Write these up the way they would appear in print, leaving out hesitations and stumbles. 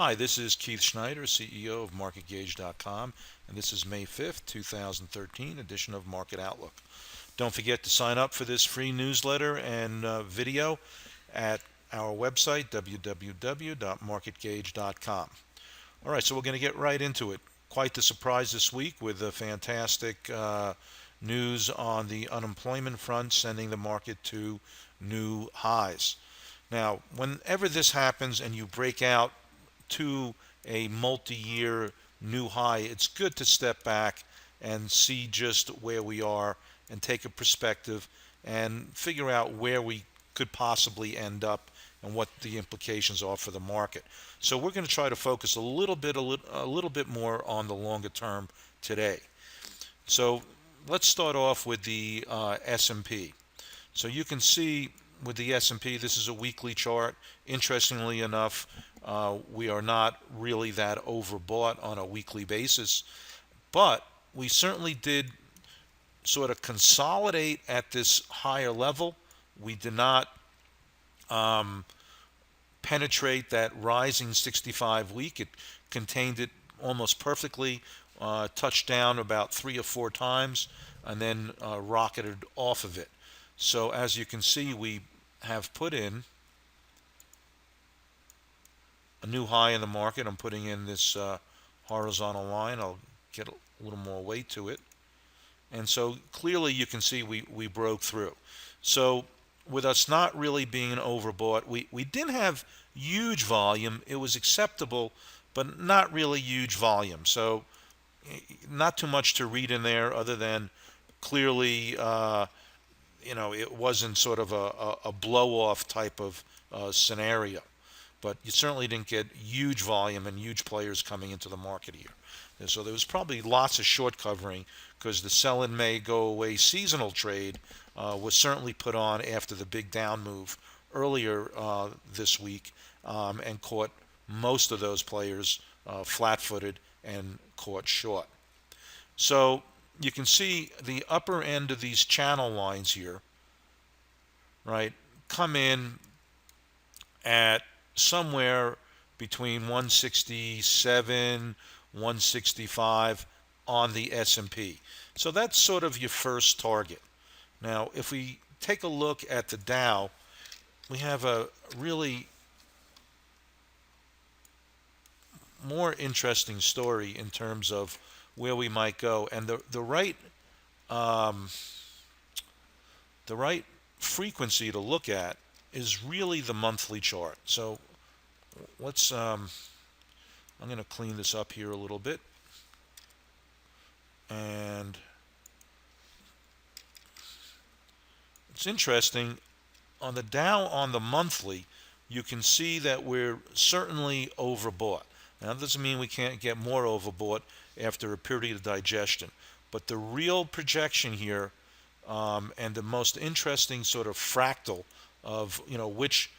Hi, this is Keith Schneider, CEO of MarketGauge.com, and this is May 5th, 2013 edition of Market Outlook. Don't forget to sign up for this free newsletter and video at our website, www.marketgauge.com. All right, so we're going to get right into it. Quite the surprise this week with the fantastic news on the unemployment front, sending the market to new highs. Now, whenever this happens and you break out to a multi-year new high, it's good to step back and see just where we are and take a perspective and figure out where we could possibly end up and what the implications are for the market. So we're going to try to focus a little bit more on the longer term today. So let's start off with the S&P. So you can see with the S&P, this is a weekly chart. Interestingly enough, we are not really that overbought on a weekly basis, but we certainly did sort of consolidate at this higher level. We did not penetrate that rising 65 week. It contained it almost perfectly, touched down about 3 or 4 times, and then rocketed off of it. So as you can see, we have put in a new high in the market. I'm putting in this horizontal line. I'll get a little more weight to it. And so clearly you can see we broke through. So with us not really being overbought, we didn't have huge volume. It was acceptable, but not really huge volume. So not too much to read in there other than clearly, it wasn't sort of a blow-off type of scenario. But you certainly didn't get huge volume and huge players coming into the market here. And so there was probably lots of short covering because the sell in May go away seasonal trade was certainly put on after the big down move earlier this week and caught most of those players flat-footed and caught short. So you can see the upper end of these channel lines here, right, come in at somewhere between 167, 165 on the S&P. So that's sort of your first target. Now, if we take a look at the Dow, we have a really more interesting story in terms of where we might go. And the right frequency to look at is really the monthly chart. So I'm going to clean this up here a little bit. And it's interesting, on the Dow on the monthly, you can see that we're certainly overbought. Now, that doesn't mean we can't get more overbought after a period of digestion. But the real projection here, and the most interesting sort of fractal of which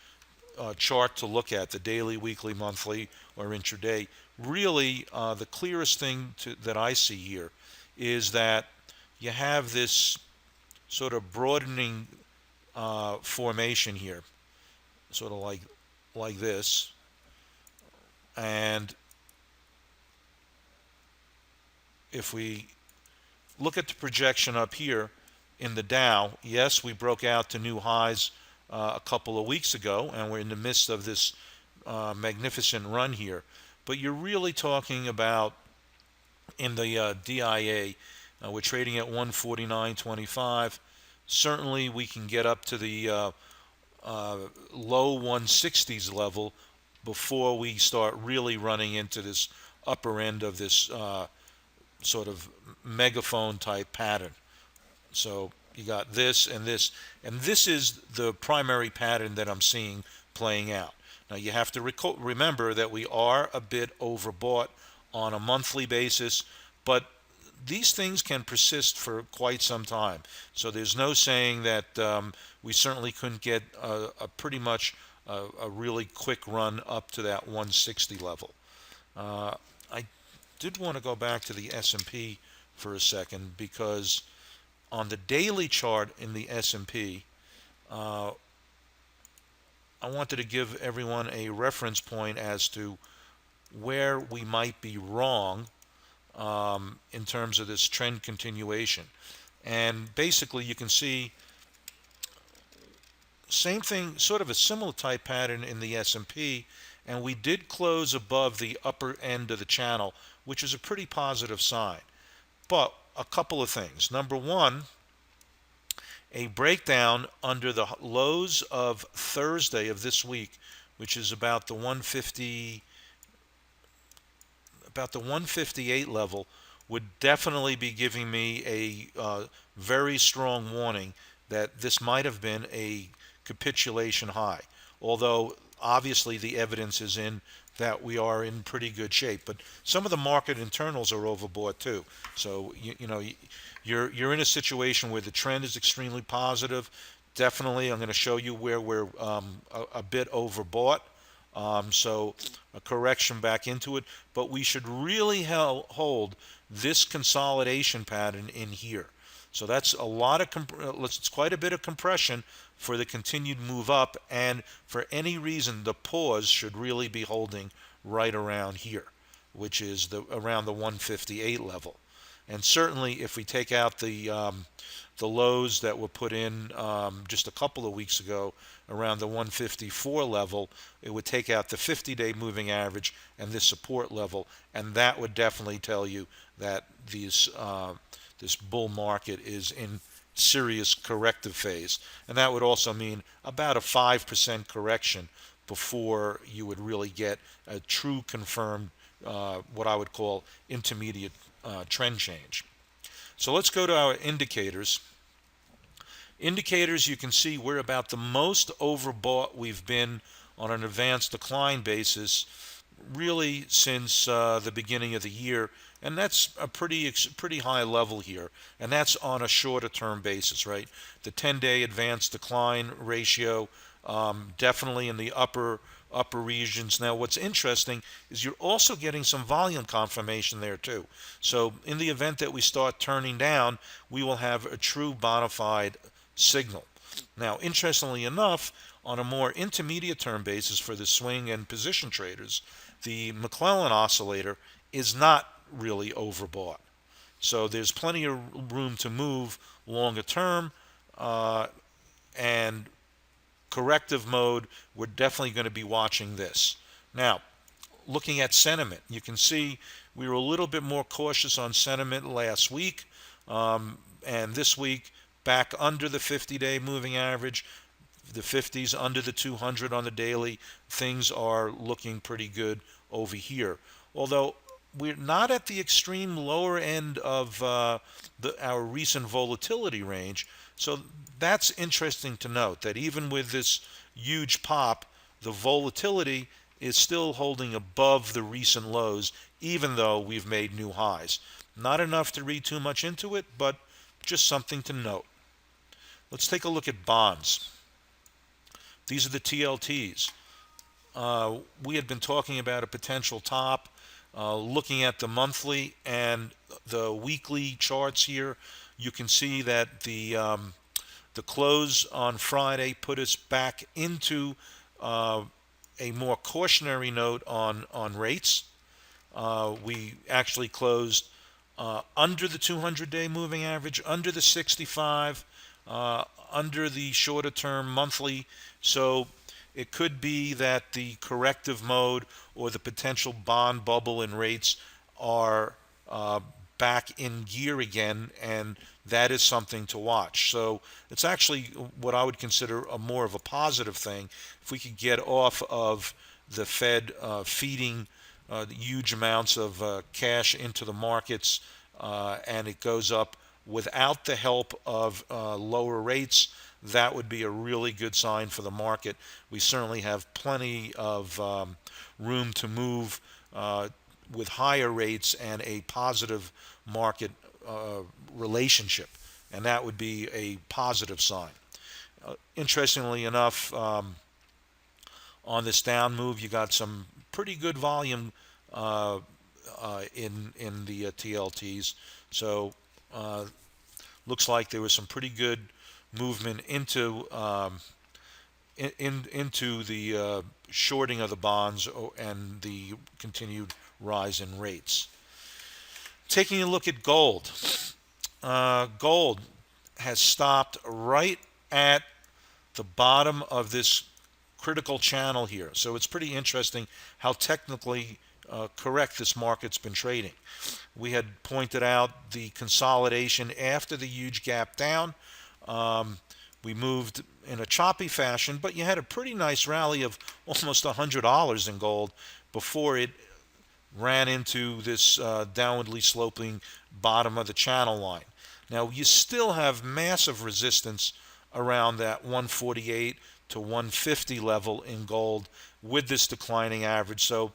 chart to look at, the daily, weekly, monthly, or intraday, really the clearest thing that I see here is that you have this sort of broadening formation here, sort of like this. And if we look at the projection up here in the Dow, yes, we broke out to new highs a couple of weeks ago, and we're in the midst of this magnificent run here. But you're really talking about in the DIA, we're trading at 149.25. Certainly, we can get up to the low 160s level before we start really running into this upper end of this sort of megaphone type pattern. So you got this and this, and this is the primary pattern that I'm seeing playing out. Now you have to remember that we are a bit overbought on a monthly basis, but these things can persist for quite some time. So there's no saying that we certainly couldn't get a pretty much a really quick run up to that 160 level. I did want to go back to the S&P for a second because on the daily chart in the S&P, I wanted to give everyone a reference point as to where we might be wrong in terms of this trend continuation. And basically, you can see same thing, sort of a similar type pattern in the S&P, and we did close above the upper end of the channel, which is a pretty positive sign. But a couple of things. Number one, a breakdown under the lows of Thursday of this week, which is about the 158 level, would definitely be giving me a very strong warning that this might have been a capitulation high. Although obviously the evidence is in that we are in pretty good shape, but some of the market internals are overbought too. So you're in a situation where the trend is extremely positive. Definitely, I'm going to show you where we're a bit overbought. So a correction back into it, but we should really hold this consolidation pattern in here. So that's a lot of it's quite a bit of compression for the continued move up, and for any reason the pause should really be holding right around here, which is around the 158 level. And certainly if we take out the lows that were put in just a couple of weeks ago around the 154 level, it would take out the 50-day moving average and this support level, and that would definitely tell you that this bull market is in serious corrective phase. And that would also mean about a 5% correction before you would really get a true confirmed, what I would call intermediate trend change. So let's go to our indicators. Indicators, you can see we're about the most overbought we've been on an advanced decline basis really since the beginning of the year, and that's a pretty high level here, and that's on a shorter term basis, right? The 10-day advanced decline ratio definitely in the upper regions. Now what's interesting is you're also getting some volume confirmation there too. So in the event that we start turning down, we will have a true bona fide signal. Now interestingly enough, on a more intermediate term basis for the swing and position traders, the McClellan oscillator is not really overbought. So there's plenty of room to move longer term, and corrective mode, we're definitely going to be watching this. Now, looking at sentiment, you can see we were a little bit more cautious on sentiment last week, and this week back under the 50-day moving average, the 50s under the 200 on the daily. Things are looking pretty good over here. Although we're not at the extreme lower end of our recent volatility range. So that's interesting to note, that even with this huge pop, the volatility is still holding above the recent lows, even though we've made new highs. Not enough to read too much into it, but just something to note. Let's take a look at bonds. These are the TLTs. We had been talking about a potential top, looking at the monthly and the weekly charts here. You can see that the close on Friday put us back into a more cautionary note on rates. We actually closed under the 200-day moving average, under the 65, under the shorter term monthly. So it could be that the corrective mode or the potential bond bubble in rates are back in gear again, and that is something to watch. So it's actually what I would consider more of a positive thing if we could get off of the Fed feeding huge amounts of cash into the markets, and it goes up without the help of lower rates. That would be a really good sign for the market. We certainly have plenty of room to move with higher rates and a positive market relationship, and that would be a positive sign. Interestingly enough, on this down move, you got some pretty good volume in the TLTs. So looks like there was some pretty good movement into into the shorting of the bonds and the continued rise in rates. Taking a look at gold. Gold has stopped right at the bottom of this critical channel here. So it's pretty interesting how technically correct this market's been trading. We had pointed out the consolidation after the huge gap down. We moved in a choppy fashion, but you had a pretty nice rally of almost $100 in gold before it ran into this downwardly sloping bottom of the channel line. Now you still have massive resistance around that 148 to 150 level in gold with this declining average. So,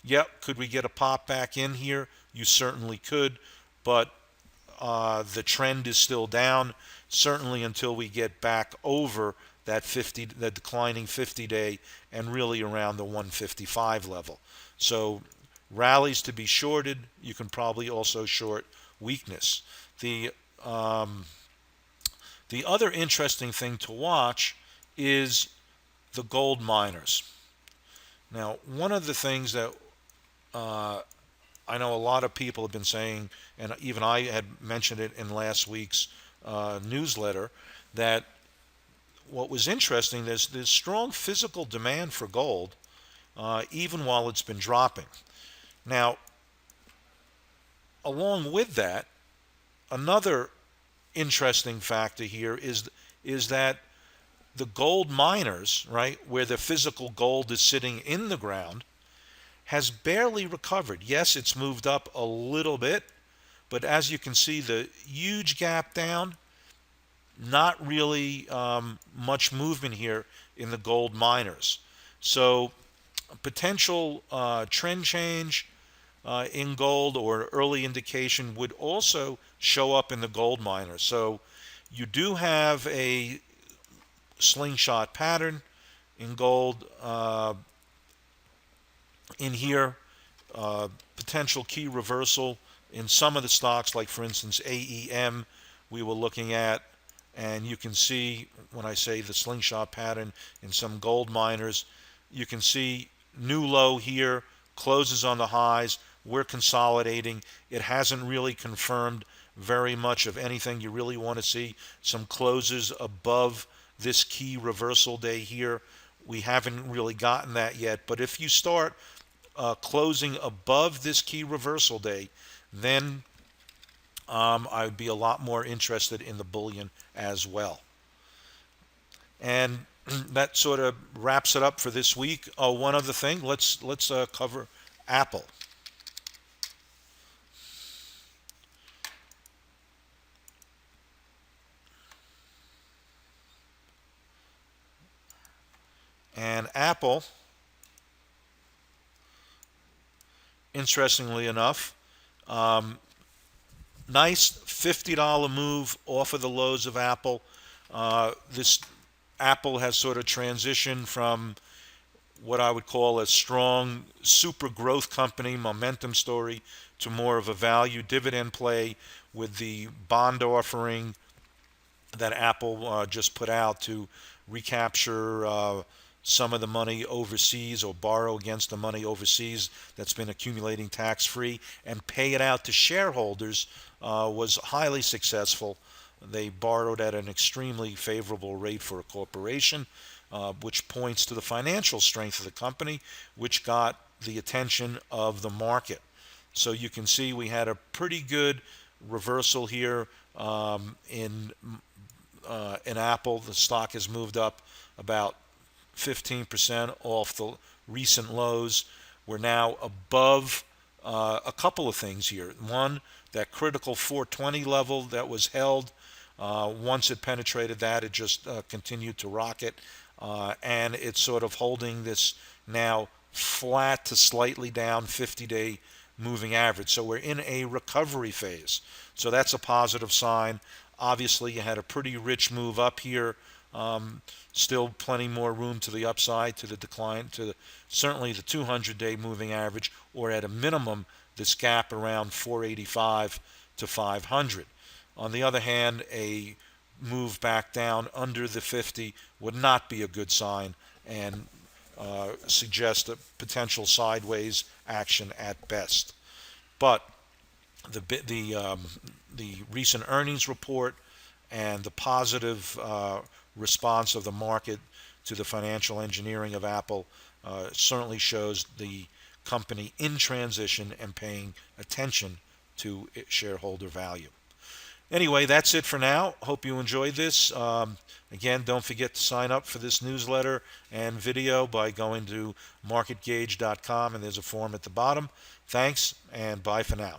yep, could we get a pop back in here? You certainly could, but the trend is still down, certainly until we get back over that the declining 50-day and really around the 155 level. So rallies to be shorted. You can probably also short weakness. The other interesting thing to watch is the gold miners. Now, one of the things that I know a lot of people have been saying, and even I had mentioned it in last week's newsletter, that what was interesting, there's strong physical demand for gold, even while it's been dropping. Now, along with that, another interesting factor here is that the gold miners, right, where the physical gold is sitting in the ground, has barely recovered. Yes, it's moved up a little bit, but as you can see, the huge gap down, not really much movement here in the gold miners. So potential trend change in gold or early indication would also show up in the gold miners. So you do have a slingshot pattern in gold in here, potential key reversal in some of the stocks, like for instance AEM we were looking at, and you can see when I say the slingshot pattern in some gold miners, you can see new low here, closes on the highs. We're consolidating. It hasn't really confirmed very much of anything. You really want to see some closes above this key reversal day here. We haven't really gotten that yet, but if you start closing above this key reversal day, then I'd be a lot more interested in the bullion as well. And that sort of wraps it up for this week. One other thing, let's cover Apple. And Apple, interestingly enough, nice $50 move off of the lows of Apple. This Apple has sort of transitioned from what I would call a strong super growth company momentum story to more of a value dividend play with the bond offering that Apple just put out to recapture some of the money overseas or borrow against the money overseas that's been accumulating tax-free and pay it out to shareholders was highly successful. They borrowed at an extremely favorable rate for a corporation, which points to the financial strength of the company, which got the attention of the market. So you can see we had a pretty good reversal here in Apple. The stock has moved up about 15% off the recent lows. We're now above a couple of things here. One, that critical 420 level that was held. Once it penetrated that, it just continued to rocket. And it's sort of holding this now flat to slightly down 50-day moving average. So we're in a recovery phase. So that's a positive sign. Obviously, you had a pretty rich move up here. Still plenty more room to the upside, to the decline, to certainly the 200-day moving average, or at a minimum, this gap around 485 to 500. On the other hand, a move back down under the 50 would not be a good sign and suggest a potential sideways action at best. But the recent earnings report and the positive response of the market to the financial engineering of Apple certainly shows the company in transition and paying attention to shareholder value. Anyway, that's it for now. Hope you enjoyed this. Again, don't forget to sign up for this newsletter and video by going to marketgauge.com, and there's a form at the bottom. Thanks, and bye for now.